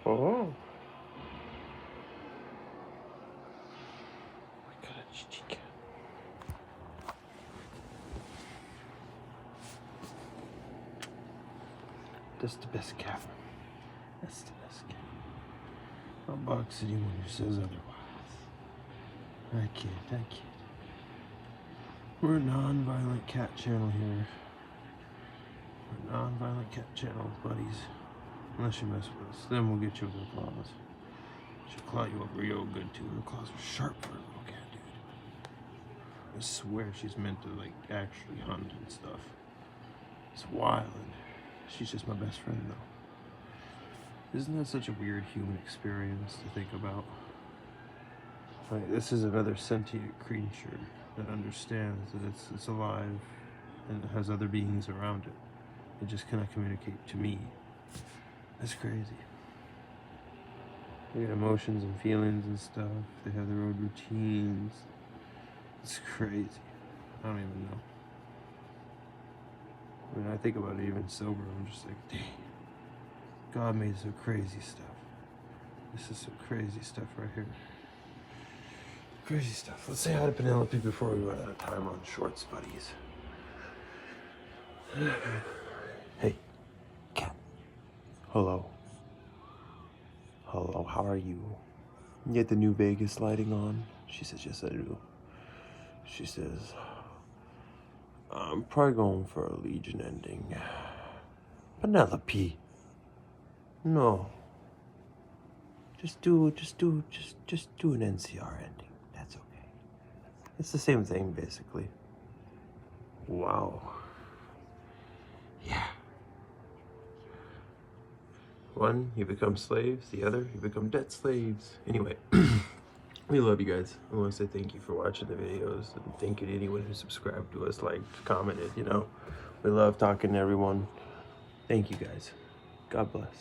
Oh. My God, chica. That's the best cat. That's the best cat. I'll box anyone who says otherwise. I can't. We're a non-violent cat channel here. We're a non-violent cat channel, buddies. Unless you mess with us, then we'll get you with her claws. She'll claw you up real good too. Her claws are sharp for a little cat, dude. I swear she's meant to like actually hunt and stuff. It's wild. She's just my best friend though. Isn't that such a weird human experience to think about? Like, this is another sentient creature that understands that it's alive and it has other beings around it. It just cannot communicate to me. That's crazy. They got emotions and feelings and stuff. They have their own routines. It's crazy. I don't even know. When I think about it even sober, I'm just like, dang. God made some crazy stuff. This is some crazy stuff right here. Crazy stuff. Let's say hi to Penelope before we run out of time on shorts, buddies. Hey, cat. Hello. Hello, how are you? You get the new Vegas lighting on? She says, yes, I do. She says, I'm probably going for a Legion ending. Penelope. No. Just do an NCR ending. That's okay. It's the same thing, basically. Wow. Yeah. One, you become slaves. The other, you become debt slaves. Anyway, we love you guys. I want to say thank you for watching the videos. And thank you to anyone who subscribed to us, liked, commented, you know. We love talking to everyone. Thank you guys. God bless.